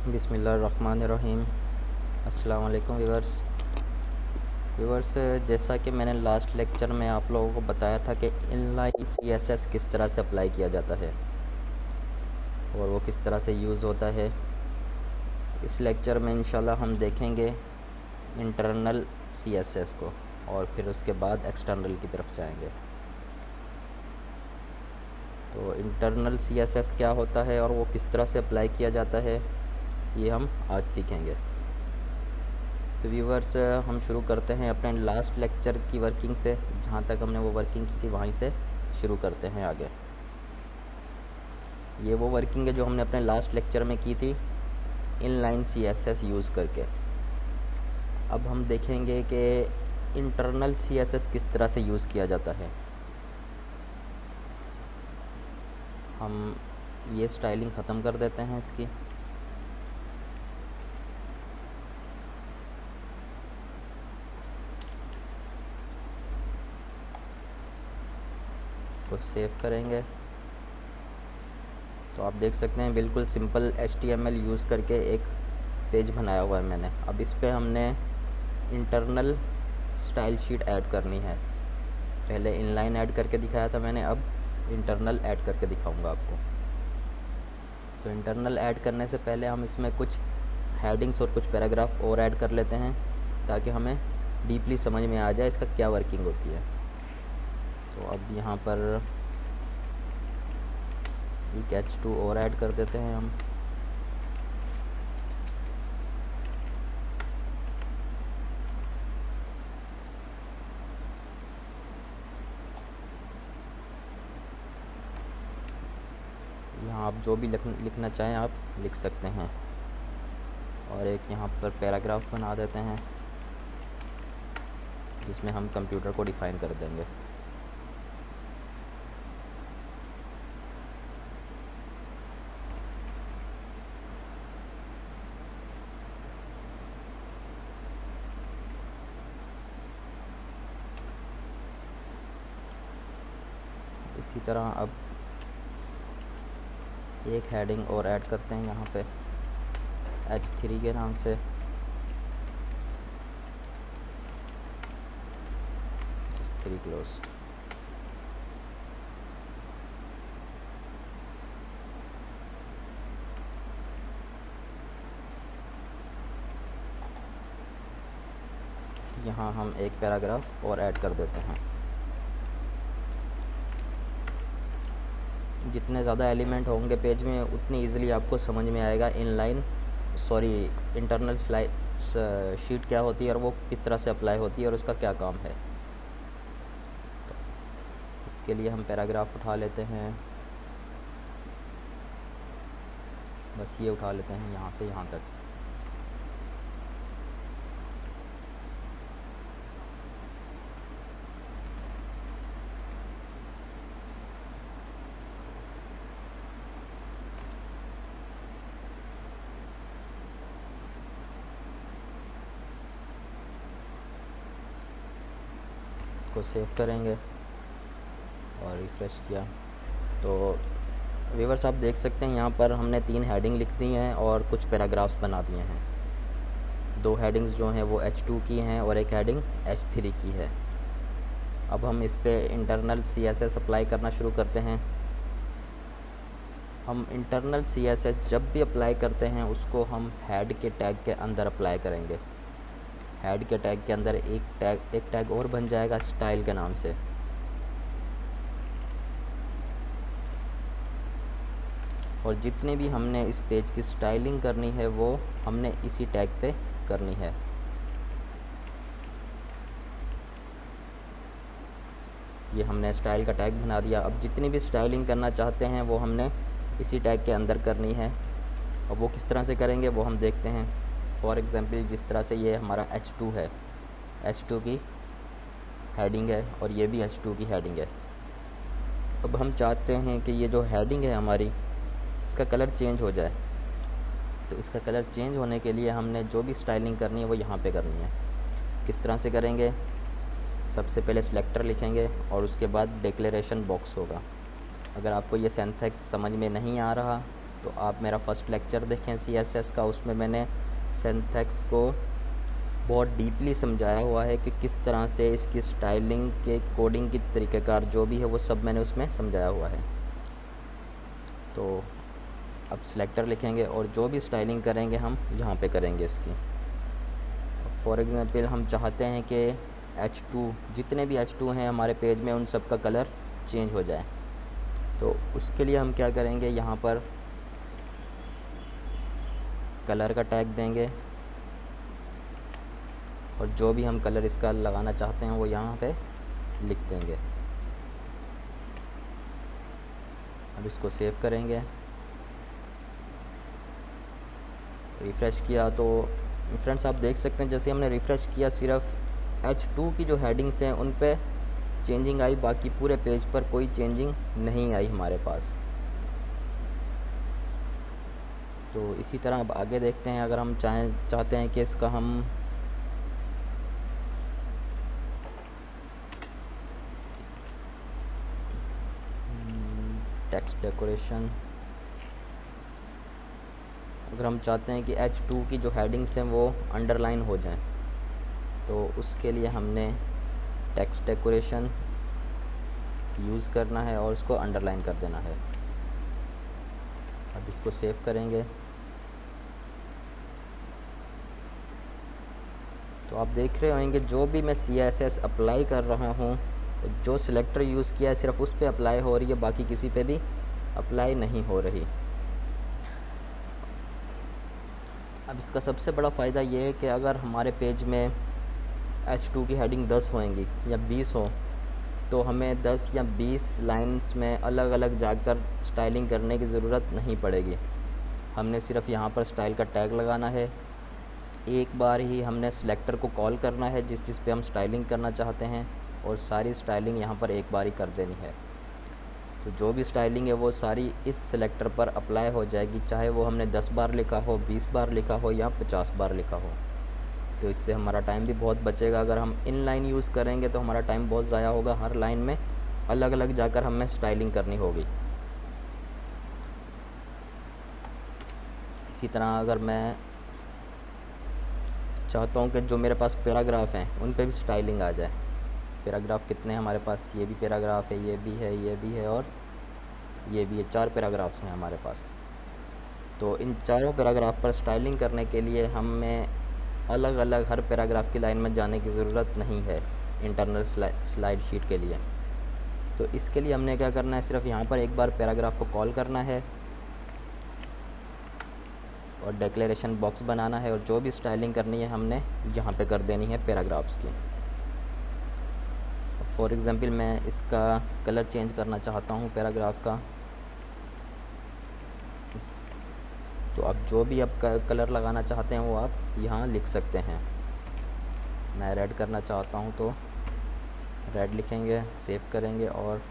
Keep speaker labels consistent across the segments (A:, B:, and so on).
A: बिस्मिल्लाहिर्रहमानिर्रहीम। अस्सलाम वालेकुम व्यूवर्स, जैसा कि मैंने लास्ट लेक्चर में आप लोगों को बताया था कि इनलाइन सीएसएस किस तरह से अप्लाई किया जाता है और वो किस तरह से यूज़ होता है। इस लेक्चर में इंशाल्लाह हम देखेंगे इंटरनल सीएसएस को और फिर उसके बाद एक्सटर्नल की तरफ जाएंगे। तो इंटरनल सीएसएस क्या होता है और वो किस तरह से अप्लाई किया जाता है, ये हम आज सीखेंगे। तो व्यूवर्स, हम शुरू करते हैं अपने लास्ट लेक्चर की वर्किंग से। जहाँ तक हमने वो वर्किंग की थी वहीं से शुरू करते हैं आगे। ये वो वर्किंग है जो हमने अपने लास्ट लेक्चर में की थी इनलाइन सीएसएस यूज़ करके। अब हम देखेंगे कि इंटरनल सीएसएस किस तरह से यूज़ किया जाता है। हम ये स्टाइलिंग ख़त्म कर देते हैं इसकी। इसको सेव करेंगे तो आप देख सकते हैं बिल्कुल सिंपल HTML यूज़ करके एक पेज बनाया हुआ है मैंने। अब इस पे हमने इंटरनल स्टाइल शीट ऐड करनी है। पहले इनलाइन ऐड करके दिखाया था मैंने, अब इंटरनल ऐड करके दिखाऊंगा आपको। तो इंटरनल ऐड करने से पहले हम इसमें कुछ हेडिंग्स और कुछ पैराग्राफ और ऐड कर लेते हैं ताकि हमें डीपली समझ में आ जाए इसका क्या वर्किंग होती है। तो अब यहाँ पर एक H2 और ऐड कर देते हैं हम। यहाँ आप जो भी लिखना चाहें आप लिख सकते हैं। और एक यहाँ पर पैराग्राफ बना देते हैं जिसमें हम कंप्यूटर को डिफ़ाइन कर देंगे। इसी तरह अब एक हेडिंग और ऐड करते हैं यहाँ पे H3 के नाम से। H3 close. यहाँ हम एक पैराग्राफ और ऐड कर देते हैं। जितने ज़्यादा एलिमेंट होंगे पेज में उतनी इजीली आपको समझ में आएगा इंटरनल शीट क्या होती है और वो किस तरह से अप्लाई होती है और उसका क्या काम है। तो इसके लिए हम पैराग्राफ उठा लेते हैं, बस ये उठा लेते हैं यहाँ से यहाँ तक। इसको सेव करेंगे और रिफ़्रेश किया तो व्यूअर्स आप देख सकते हैं यहाँ पर हमने 3 हेडिंग लिख दी हैं और कुछ पैराग्राफ्स बना दिए हैं। 2 हेडिंग्स जो हैं वो H2 की हैं और एक हेडिंग H3 की है। अब हम इस पे इंटरनल CSS अप्लाई करना शुरू करते हैं। हम इंटरनल CSS जब भी अप्लाई करते हैं उसको हम हेड के टैग के अंदर अप्लाई करेंगे। हेड के टैग के अंदर एक टैग और बन जाएगा स्टाइल के नाम से। और जितने भी हमने इस पेज की स्टाइलिंग करनी है वो हमने इसी टैग पे करनी है। ये हमने स्टाइल का टैग बना दिया। अब जितनी भी स्टाइलिंग करना चाहते हैं वो हमने इसी टैग के अंदर करनी है। और वो किस तरह से करेंगे वो हम देखते हैं। फॉर एग्ज़ाम्पल जिस तरह से ये हमारा H2 है, H2 की हेडिंग है और ये भी H2 की हेडिंग है। अब हम चाहते हैं कि ये जो हेडिंग है हमारी इसका कलर चेंज हो जाए। तो इसका कलर चेंज होने के लिए हमने जो भी स्टाइलिंग करनी है वो यहाँ पे करनी है। किस तरह से करेंगे? सबसे पहले सिलेक्टर लिखेंगे और उसके बाद डिक्लेरेशन बॉक्स होगा। अगर आपको ये सिंटैक्स समझ में नहीं आ रहा तो आप मेरा फर्स्ट लेक्चर देखें CSS का, उसमें मैंने सिंटैक्स को बहुत डीपली समझाया हुआ है कि किस तरह से इसकी स्टाइलिंग के कोडिंग की तरीक़ेकार जो भी है वो सब मैंने उसमें समझाया हुआ है। तो अब सिलेक्टर लिखेंगे और जो भी स्टाइलिंग करेंगे हम यहाँ पे करेंगे इसकी। फॉर एग्ज़ाम्पल हम चाहते हैं कि H2 जितने भी H2 हैं हमारे पेज में उन सब का कलर चेंज हो जाए। तो उसके लिए हम क्या करेंगे, यहाँ पर कलर का टैग देंगे और जो भी हम कलर इसका लगाना चाहते हैं वो यहाँ पे लिख देंगे। अब इसको सेव करेंगे, रिफ़्रेश किया तो फ्रेंड्स आप देख सकते हैं जैसे हमने रिफ़्रेश किया सिर्फ H2 की जो हेडिंग्स हैं उन पे चेंजिंग आई, बाकी पूरे पेज पर कोई चेंजिंग नहीं आई हमारे पास। तो इसी तरह अब आगे देखते हैं, अगर हम चाहते हैं कि इसका हम टेक्स्ट डेकोरेशन, अगर हम चाहते हैं कि H2 की जो हेडिंग्स हैं वो अंडरलाइन हो जाएं, तो उसके लिए हमने टेक्स्ट डेकोरेशन यूज़ करना है और उसको अंडरलाइन कर देना है। अब इसको सेव करेंगे तो आप देख रहे होंगे जो भी मैं CSS अप्लाई कर रहा हूँ, जो सिलेक्टर यूज़ किया है सिर्फ उस पे अप्लाई हो रही है, बाकी किसी पे भी अप्लाई नहीं हो रही। अब इसका सबसे बड़ा फ़ायदा ये है कि अगर हमारे पेज में H2 की हेडिंग 10 होएंगी या 20 हो, तो हमें 10 या 20 लाइंस में अलग अलग जाकर स्टाइलिंग करने की ज़रूरत नहीं पड़ेगी। हमने सिर्फ यहाँ पर स्टाइल का टैग लगाना है, एक बार ही हमने सिलेक्टर को कॉल करना है जिस पे हम स्टाइलिंग करना चाहते हैं, और सारी स्टाइलिंग यहाँ पर एक बार ही कर देनी है। तो जो भी स्टाइलिंग है वो सारी इस सिलेक्टर पर अप्लाई हो जाएगी, चाहे वो हमने 10 बार लिखा हो, 20 बार लिखा हो या 50 बार लिखा हो। तो इससे हमारा टाइम भी बहुत बचेगा। अगर हम इनलाइन यूज़ करेंगे तो हमारा टाइम बहुत ज़ाया होगा, हर लाइन में अलग अलग जाकर हमें स्टाइलिंग करनी होगी। इसी तरह अगर मैं चाहता हूँ कि जो मेरे पास पैराग्राफ हैं उन पे भी स्टाइलिंग आ जाए, पैराग्राफ कितने हैं हमारे पास, ये भी पैराग्राफ है, ये भी है, ये भी है और ये भी है, 4 पैराग्राफ्स हैं हमारे पास। तो इन चारों पैराग्राफ पर स्टाइलिंग करने के लिए हमें अलग अलग हर पैराग्राफ की लाइन में जाने की ज़रूरत नहीं है इंटरनल स्लाइड शीट के लिए। तो इसके लिए हमने क्या करना है, सिर्फ यहाँ पर एक बार पैराग्राफ को कॉल करना है और डिक्लेरेशन बॉक्स बनाना है, और जो भी स्टाइलिंग करनी है हमने यहाँ पे कर देनी है पैराग्राफ्स की। फॉर एग्ज़ाम्पल मैं इसका कलर चेंज करना चाहता हूँ पैराग्राफ का, तो आप जो भी आप कलर लगाना चाहते हैं वो आप यहाँ लिख सकते हैं। मैं रेड करना चाहता हूँ तो रेड लिखेंगे, सेव करेंगे और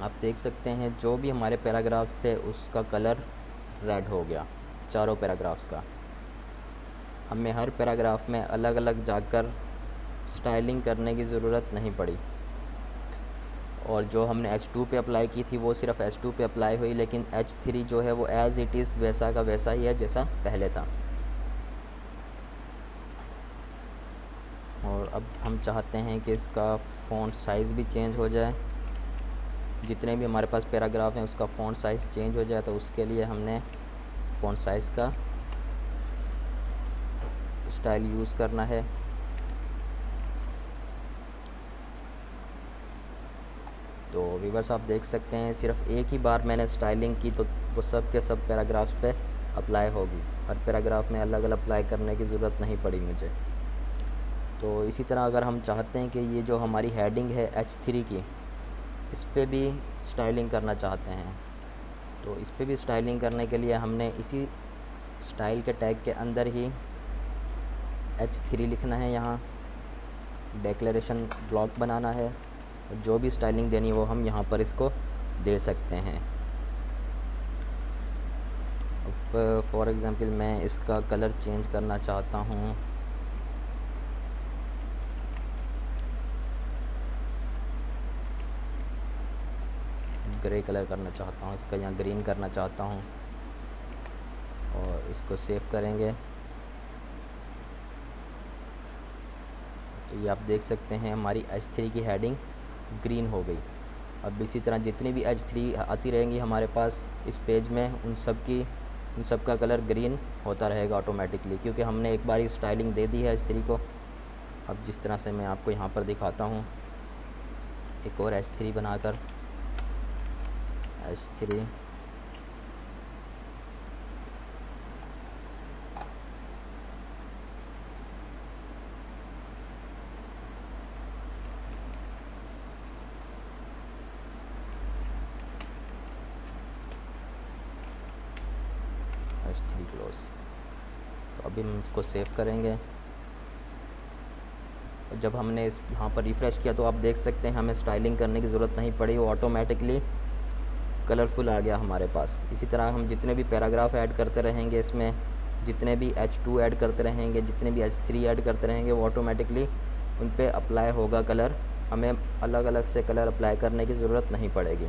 A: आप देख सकते हैं जो भी हमारे पैराग्राफ्स थे उसका कलर रेड हो गया, चारों पैराग्राफ्स का। हमें हर पैराग्राफ में अलग अलग जाकर स्टाइलिंग करने की ज़रूरत नहीं पड़ी, और जो हमने H2 पे अप्लाई की थी वो सिर्फ H2 पे अप्लाई हुई, लेकिन H3 जो है वो एज़ इट इज़ वैसा का वैसा ही है जैसा पहले था। और अब हम चाहते हैं कि इसका फ़ॉन्ट साइज़ भी चेंज हो जाए, जितने भी हमारे पास पैराग्राफ हैं उसका फ़ॉन्ट साइज़ चेंज हो जाए। तो उसके लिए हमने फ़ॉन्ट साइज़ का स्टाइल यूज़ करना है। तो व्यूअर्स आप देख सकते हैं सिर्फ एक ही बार मैंने स्टाइलिंग की तो वो सब के सब पैराग्राफ्स पे अप्लाई होगी, हर पैराग्राफ में अलग अलग अप्लाई करने की ज़रूरत नहीं पड़ी मुझे। तो इसी तरह अगर हम चाहते हैं कि ये जो हमारी हेडिंग है H3 की, इस पे भी स्टाइलिंग करना चाहते हैं, तो इस पे भी स्टाइलिंग करने के लिए हमने इसी स्टाइल के टैग के अंदर ही H3 लिखना है, यहाँ डिक्लेरेशन ब्लॉक बनाना है, जो भी स्टाइलिंग देनी है वो हम यहाँ पर इसको दे सकते हैं। अब फॉर एग्ज़ाम्पल मैं इसका कलर चेंज करना चाहता हूँ, ग्रे कलर करना चाहता हूँ, इसका यहाँ ग्रीन करना चाहता हूँ और इसको सेव करेंगे। तो ये आप देख सकते हैं हमारी H3 की हेडिंग ग्रीन हो गई। अब इसी तरह जितनी भी H3 आती रहेंगी हमारे पास इस पेज में, उन सब का कलर ग्रीन होता रहेगा ऑटोमेटिकली, क्योंकि हमने एक बार स्टाइलिंग दे दी है H3 को। अब जिस तरह से मैं आपको यहाँ पर दिखाता हूँ, एक और H3 बनाकर, H3 क्लोज। तो अभी हम इसको सेव करेंगे। और जब हमने यहाँ पर रिफ़्रेश किया तो आप देख सकते हैं हमें स्टाइलिंग करने की ज़रूरत नहीं पड़ी, वो ऑटोमेटिकली कलरफुल आ गया हमारे पास। इसी तरह हम जितने भी पैराग्राफ ऐड करते रहेंगे इसमें, जितने भी H2 ऐड करते रहेंगे, जितने भी H3 ऐड करते रहेंगे, वो ऑटोमेटिकली उन पे अप्लाई होगा कलर। हमें अलग अलग से कलर अप्लाई करने की ज़रूरत नहीं पड़ेगी।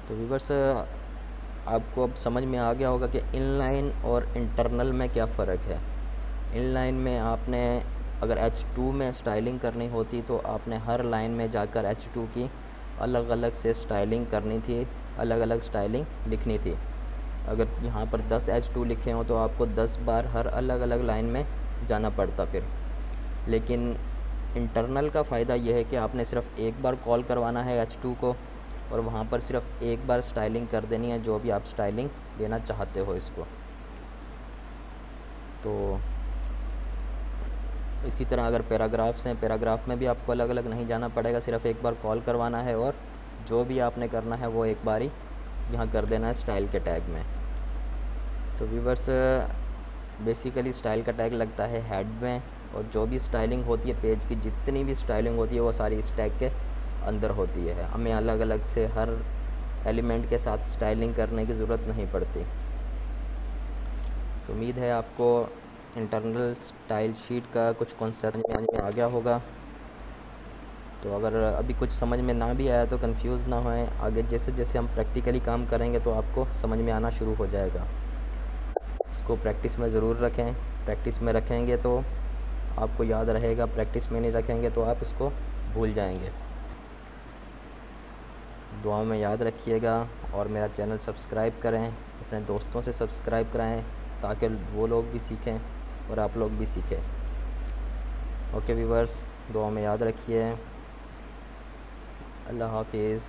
A: तो व्यूअर्स, आपको अब समझ में आ गया होगा कि इनलाइन और इंटरनल में क्या फ़र्क है। इनलाइन में आपने अगर H2 में स्टाइलिंग करनी होती तो आपने हर लाइन में जाकर H2 की अलग अलग से स्टाइलिंग करनी थी, अलग अलग स्टाइलिंग लिखनी थी। अगर यहाँ पर 10 H2 लिखे हों तो आपको 10 बार हर अलग अलग लाइन में जाना पड़ता फिर। लेकिन इंटरनल का फ़ायदा यह है कि आपने सिर्फ एक बार कॉल करवाना है H2 को और वहाँ पर सिर्फ एक बार स्टाइलिंग कर देनी है, जो भी आप स्टाइलिंग देना चाहते हो इसको। तो इसी तरह अगर पैराग्राफ्स हैं, पैराग्राफ में भी आपको अलग अलग नहीं जाना पड़ेगा, सिर्फ एक बार कॉल करवाना है और जो भी आपने करना है वो एक बार ही यहाँ कर देना है स्टाइल के टैग में। तो व्यूअर्स, बेसिकली स्टाइल का टैग लगता है हेड में, और जो भी स्टाइलिंग होती है पेज की, जितनी भी स्टाइलिंग होती है वो सारी इस टैग के अंदर होती है। हमें अलग अलग से हर एलिमेंट के साथ स्टाइलिंग करने की ज़रूरत नहीं पड़ती। तो उम्मीद है आपको इंटरनल स्टाइल शीट का कुछ कॉन्सेप्ट में आ गया होगा। तो अगर अभी कुछ समझ में ना भी आया तो कंफ्यूज ना होएं, आगे जैसे जैसे हम प्रैक्टिकली काम करेंगे तो आपको समझ में आना शुरू हो जाएगा। इसको प्रैक्टिस में ज़रूर रखें, प्रैक्टिस में रखेंगे तो आपको याद रहेगा, प्रैक्टिस में नहीं रखेंगे तो आप इसको भूल जाएंगे। दुआओं में याद रखिएगा और मेरा चैनल सब्सक्राइब करें, अपने दोस्तों से सब्सक्राइब कराएं ताकि वो लोग भी सीखें और आप लोग भी सीखें। ओके व्यूअर्स, दुआओं में याद रखिए। अल्लाह हाफिज़।